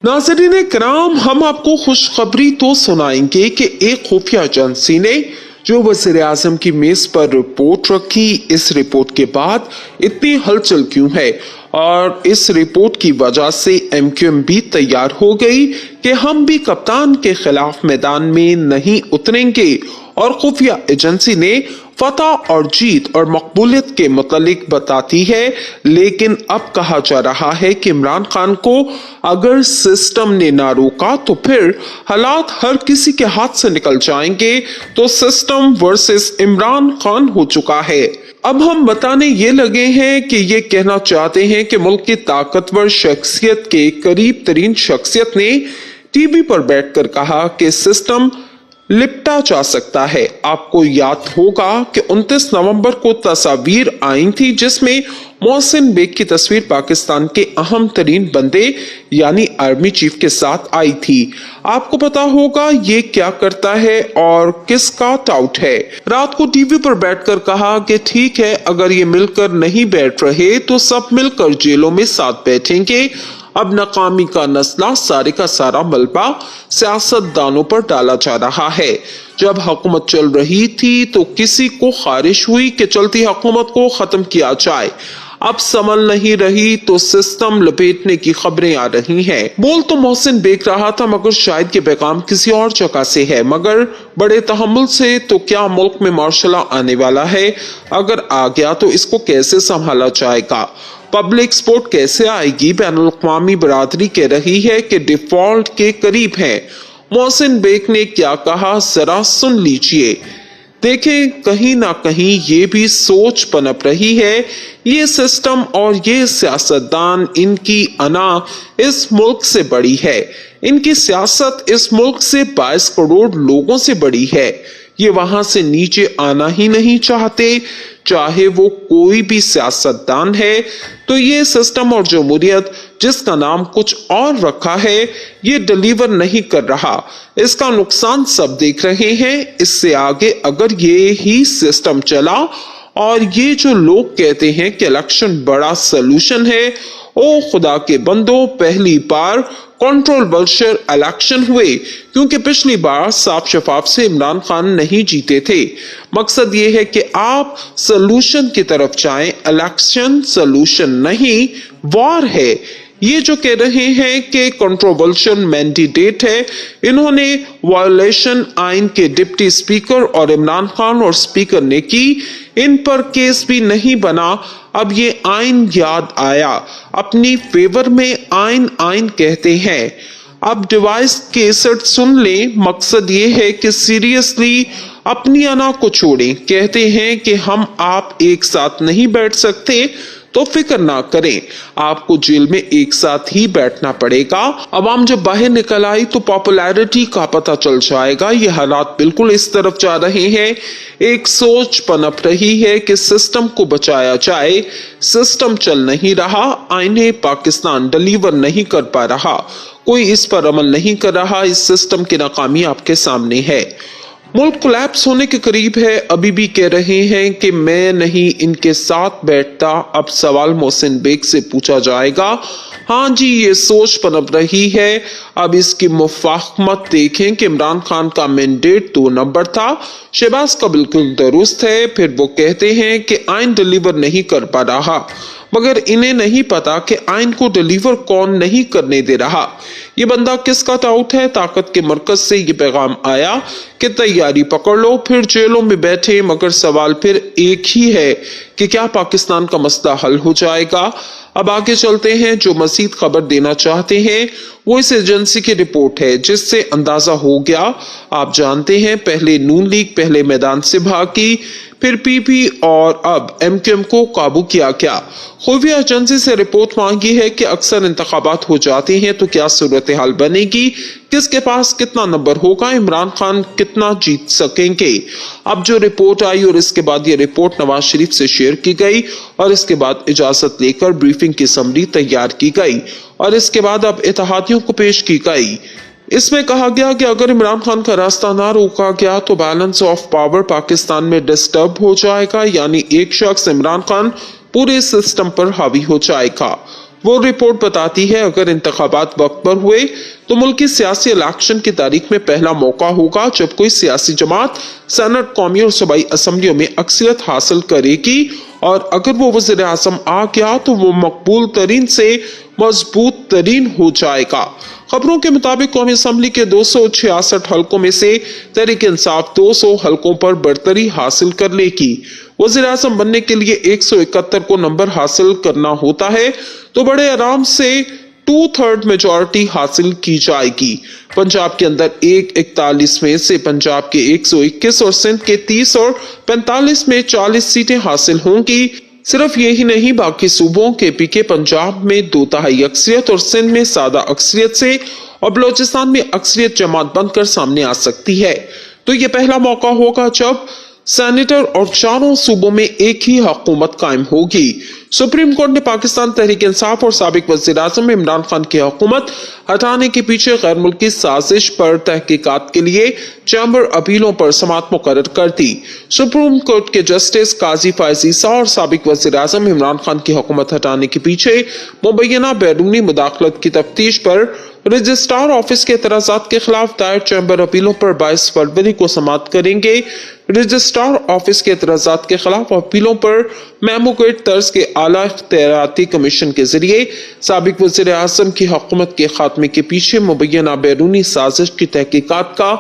नाज़रीन कराम, हम आपको खुशखबरी तो सुनाएंगे कि एक खुफिया एजेंसी ने जो वज़ीर आज़म की मेज पर रिपोर्ट रखी, इस रिपोर्ट के बाद इतनी हलचल क्यों है और इस रिपोर्ट की वजह से एमक्यूएम भी तैयार हो गई कि हम भी कप्तान के खिलाफ मैदान में नहीं उतरेंगे और खुफिया एजेंसी ने फतह और जीत और मकबूलियत के मुतालिक बताती है। लेकिन अब कहा जा रहा है कि इमरान खान को अगर सिस्टम ने ना रोका तो फिर हालात हर किसी के हाथ से निकल जाएंगे। तो सिस्टम वर्सेस इमरान खान हो चुका है। अब हम बताने ये लगे हैं कि ये कहना चाहते हैं कि मुल्क की ताकतवर शख्सियत के करीब तरीन शख्सियत ने टीवी पर बैठकर कहा कि सिस्टम लिपटा जा सकता है। आपको याद होगा कि 29 नवंबर को तस्वीर आई थी जिसमें मोहसिन बेग की तस्वीर पाकिस्तान के अहम तरीन बंदे यानी आर्मी चीफ के साथ आई थी। आपको पता होगा ये क्या करता है और किसका टाउट है। रात को टीवी पर बैठकर कहा कि ठीक है, अगर ये मिलकर नहीं बैठ रहे तो सब मिलकर जेलों में साथ बैठेंगे। अब नाकामी का नस्ला सारे का सारा मलबा सियासतदानों पर डाला जा रहा है। जब हुकूमत चल रही थी तो किसी को ख्वाहिश हुई कि चलती हुकूमत को खत्म किया जाए। अब संभल नहीं रही तो सिस्टम लपेटने की खबरें आ रही हैं। बोल तो मोहसिन बेग रहा था मगर शायद ये पैगाम किसी और जगह से है। मगर बड़े तहम्मुल से तो क्या मुल्क में मार्शल लॉ आने वाला है? अगर आ गया तो इसको कैसे संभाला जाएगा? पब्लिक सपोर्ट कैसे आएगी? बैनुल-अक़वामी बरादरी कह रही है कि डिफॉल्ट के करीब है। मोहसिन बेग ने क्या कहा जरा सुन लीजिए। देखें, कहीं ना कहीं ये भी सोच पनप रही है। ये सिस्टम और ये सियासतदान, इनकी अना इस मुल्क से बड़ी है। इनकी सियासत इस मुल्क से 22 करोड़ लोगों से बड़ी है। ये वहां से नीचे आना ही नहीं चाहते, चाहे वो कोई भी सियासतदान है। तो ये सिस्टम और जमहूरियत जिसका नाम कुछ और रखा है, ये डिलीवर नहीं कर रहा। इसका नुकसान सब देख रहे हैं। इससे आगे अगर ये ही सिस्टम चला और ये जो लोग कहते हैं कि इलेक्शन बड़ा सलूशन है, ओ खुदा के बंदो, पहली बार कंट्रोवर्शियल इलेक्शन हुए क्योंकि पिछली बार साफ शफाफ से इमरान खान नहीं जीते थे। मकसद ये है कि आप सलूशन की तरफ जाएं। इलेक्शन सलूशन नहीं, वॉर है। ये जो कह रहे हैं कि कंट्रोवर्शियल मैंडेट है, इन्होंने वायलेशन आइन के डिप्टी स्पीकर और इमरान खान और स्पीकर ने की। इन पर केस भी नहीं बना। अब ये आइन याद आया, अपनी फेवर में आइन आइन कहते हैं। अब डिवाइस केसेट सुन लें। मकसद ये है कि सीरियसली अपनी अना को छोड़ें। कहते हैं कि हम आप एक साथ नहीं बैठ सकते, तो फिक्र ना करें, आपको जेल में एक साथ ही बैठना पड़ेगा। अवाम जब बाहर निकल आई तो पॉपुलैरिटी का पता चल जाएगा। ये हालात बिल्कुल इस तरफ जा रहे हैं। एक सोच पनप रही है कि सिस्टम को बचाया जाए। सिस्टम चल नहीं रहा, आईने पाकिस्तान डिलीवर नहीं कर पा रहा, कोई इस पर अमल नहीं कर रहा। इस सिस्टम की नाकामी आपके सामने है। मुल्क कोलैप्स होने के करीब है। अभी भी कह रहे हैं कि मैं नहीं इनके साथ बैठता। अब सवाल मोहसिन बेग से पूछा जाएगा। हाँ जी, ये सोच पनप रही है। अब इसकी मुफाहमत देखें कि इमरान खान का मैंडेट 2 नंबर था, शहबाज का बिल्कुल दुरुस्त है। फिर वो कहते हैं कि आइन डिलीवर नहीं कर पा रहा, मगर इन्हें नहीं पता कि आइन को डिलीवर कौन नहीं करने दे रहा। ये बंदा किसका टाउट है? ताकत के मरकज से ये पैगाम आया कि तैयारी पकड़ लो, फिर जेलों में बैठे। मगर सवाल फिर एक ही है कि क्या पाकिस्तान का मसला हल हो जाएगा? अब आगे चलते हैं। जो मजीद खबर देना चाहते हैं वो इस एजेंसी की रिपोर्ट है, जिससे अंदाजा हो गया। आप जानते हैं, पहले नून लीग पहले मैदान से भागी, फिर पीपी और अब एमक्यूएम को काबू किया। क्या खुफिया एजेंसी से रिपोर्ट मांगी है कि अक्सर इंतखाबात हो जाते हैं तो क्या सूरत हाल बनेगी, किसके पास कितना नंबर होगा, इमरान खान कितना जीत सकेंगे। अब जो रिपोर्ट आई और इसके बाद ये रिपोर्ट नवाज शरीफ से शेयर की गई और इसके बाद इजाजत लेकर ब्रीफिंग की समरी तैयार की गई और इसके बाद अब इत्तेहादियों को पेश की गई। इसमें कहा गया कि अगर इमरान खान का रास्ता ना रोका गया तो बैलेंस ऑफ पावर पाकिस्तान में डिस्टर्ब हो जाएगा, यानी एक शख्स इमरान खान पूरे सिस्टम पर हावी हो जाएगा। वो रिपोर्ट बताती है अगर इंतखाबात वक्त पर हुए तो मुल्की सियासी इलेक्शन की तारीख में पहला मौका होगा जब कोई सियासी जमात सेनेट, कौमी और सूबाई असम्बलियों में अक्सरियत हासिल करेगी और अगर वो वज़ीर आज़म आ गया तो वो मकबूल तरीन से मजबूत तरीन हो जाएगा। खबरों के मुताबिक कौमी असम्बली के 266 हलकों में से तहरीक इंसाफ 200 हलकों पर बरतरी हासिल कर लेगी। वज़ीर आज़म बनने के लिए 171 को नंबर हासिल करना होता है तो बड़े आराम से 2/3 मेजॉरिटी हासिल की जाएगी। पंजाब के अंदर 41 में से पंजाब के 121 और सिंध के 30 और 45 में 40 सीटें हासिल होंगी। सिर्फ यही नहीं, बाकी सूबों के पीके पंजाब में 2/3 अक्सरियत और सिंध में सादा अक्सरियत से और बलोचिस्तान में अक्सरियत जमात बनकर सामने आ सकती है। तो ये पहला मौका होगा जब सेनेटर और चारों सूबों में एक ही हुकूमत कायम होगी। सुप्रीम कोर्ट ने पाकिस्तान तहरीक इंसाफ और साबिक वज़ीर आज़म इमरान खान की हुकूमत हटाने के पीछे गैर मुल्की साजिश पर तहकीकात के लिए चैम्बर अपीलों पर समाअत मुकर्रर कर दी। सुप्रीम कोर्ट के जस्टिस काजी फायज ईसा और साबिक वज़ीर आज़म इमरान खान की हुकूमत हटाने के पीछे मुबैना बैरूनी मुदाखलत की तफ्तीश पर रजिस्ट्रार ऑफिस के एतराज़ात के खिलाफ दायर चैम्बर अपीलों पर 22 फरवरी को समाअत करेंगे। रजिस्ट्रार ऑफिस के एतराज़ात के खिलाफ अपीलों पर मेमोगेट तर्ज के आला इख्तियाराती कमीशन के जरिए साबिक वज़ीर आज़म की हुकूमत के खात्मे के पीछे मुबैना बैरूनी साजिश की तहकीकात का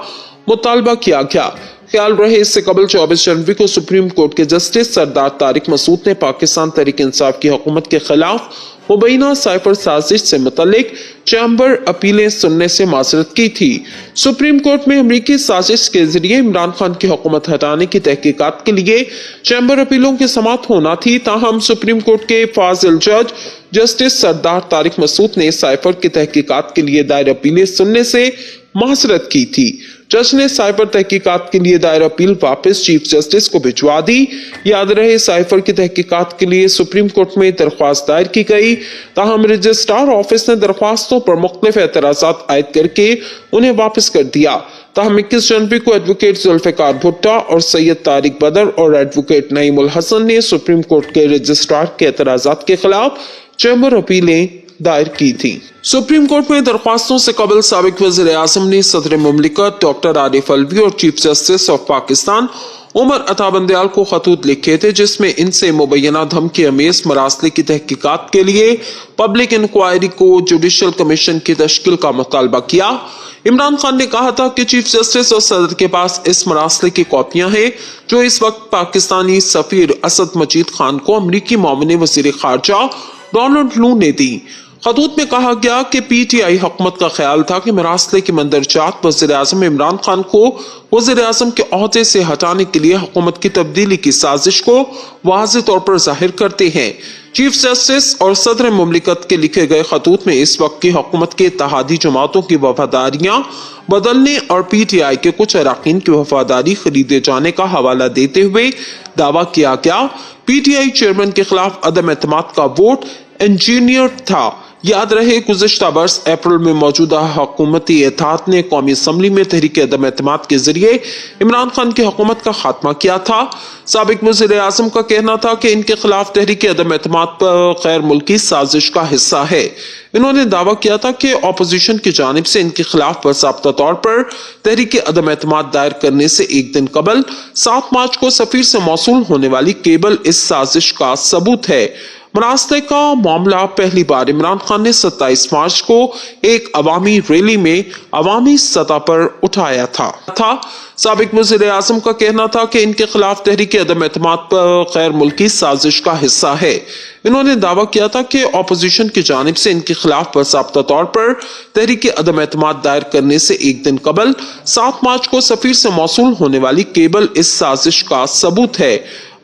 मुतालबा किया गया। ख्याल रहे इससे कबल 24 जनवरी को सुप्रीम कोर्ट के जस्टिस सरदार तारिक मसूद ने पाकिस्तान तहरीक इंसाफ की हुकूमत के खिलाफ मुबैना साइफर साजिश से मुतल्लिक चैम्बर अपीलें सुनने से माजरत की थी। सुप्रीम कोर्ट में अमरीकी साजिश के जरिए इमरान खान की हुकूमत हटाने की तहकीकात के लिए चैम्बर अपीलों की समाअत होना थी, ताहम सुप्रीम कोर्ट के फाजिल जज जस्टिस सरदार तारिक मसूद ने साइफर की तहकीकात के लिए दायर अपीलें सुनने से माजरत की थी। जज ने साइफर तहकीकात के लिए दायर अपील वापस चीफ जस्टिस को भिजवा दी। याद रहे साइफर की तहकीकात के लिए सुप्रीम कोर्ट में दरख्वास्त दायर की गई, ताहम रजिस्ट्रार ऑफिस ने दरख्वास्तों पर मुख्तलिफ एतराज़ात आयद करके उन्हें वापस कर दिया। ताहम 21 जनवरी को एडवोकेट जुल्फ़िकार भुट्टो और सैयद तारिक बदर और एडवोकेट नईम उल हसन ने सुप्रीम कोर्ट के रजिस्ट्रार के एतराज़ात के खिलाफ चैम्बर अपीलें दायर की थी। सुप्रीम कोर्ट में दरख्वास्तों से कबल साबिक वज़ीर आज़म ने सदर मुमलिकत डॉक्टर आरिफ अलवी और chief justice of Pakistan Umar Ata Bandial को खतूत लिखे थे, जिसमें इनसे मुबैना धमकी अमेज़ मरासले की तहकीकात के लिए पब्लिक इंक्वायरी को जुडिशल कमीशन की तश्कील का मुतालबा किया। इमरान खान ने कहा था कि चीफ जस्टिस और सदर के पास इस मरासले की कॉपियां हैं जो इस वक्त पाकिस्तानी सफीर असद मजीद खान को अमरीकी मामले वज़ीर खारजा डोनाल्ड लू ने दी। खतूत में कहा गया कि पीटीआई हुकूमत का ख्याल था कि मरासले की मंदरजात वज़ीर आज़म इमरान खान को वज़ीर आज़म के ओहदे से हटाने के लिए हुकूमत की तब्दीली की साजिश को वाज़ेह तौर पर जाहिर करते हैं। चीफ जस्टिस और सदर मुमलिकत के लिखे गए खतूत में इस वक्त की हुकूमत के इत्तेहादी जमातों की वफादारियां बदलने और पीटीआई के कुछ अरकान की वफादारी खरीदे जाने का हवाला देते हुए दावा किया गया पीटीआई चेयरमैन के खिलाफ अदम एतमाद का वोट इंजीनियर था। याद रहे गुज़िश्ता बरस अप्रैल में मौजूदा हुकूमती इत्तेहाद ने कौमी असम्बली में तहरीक अदम एतमाद के जरिए इमरान खान की हुकूमत का खात्मा किया था। साबिक वज़ीर आज़म का कहना था कि इनके खिलाफ तहरीक अदम एतमाद पर गैर मुल्की साजिश का हिस्सा है। इन्होंने दावा किया था कि अपोजिशन की जानिब से इनके खिलाफ बाज़ाब्ता तौर पर तहरीक अदम एतमाद दायर करने से एक दिन कबल 7 मार्च को सफीर से मौसूल होने वाली केबल इस साजिश का सबूत है। मरासले का मामला पहली बार इमरान खान ने 27 मार्च को एक अवामी रैली में अवामी सतह पर उठाया था। साबिक वज़ीर आज़म का कहना था कि इनके खिलाफ तहरीक अदम एतमाद पर गैर मुल्की साजिश का हिस्सा है। इन्होंने दावा किया था कि अपोजिशन की जानिब से इनके खिलाफ बाज़ाब्ता तौर पर तहरीक अदम एतमाद दायर करने से एक दिन कबल 7 मार्च को सफीर से मौसूल होने वाली केबल इस साजिश का सबूत है।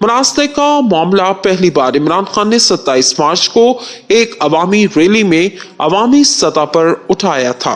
मरासले का मामला पहली बार इमरान खान ने 27 मार्च को एक अवामी रैली में अवामी सतह पर उठाया था।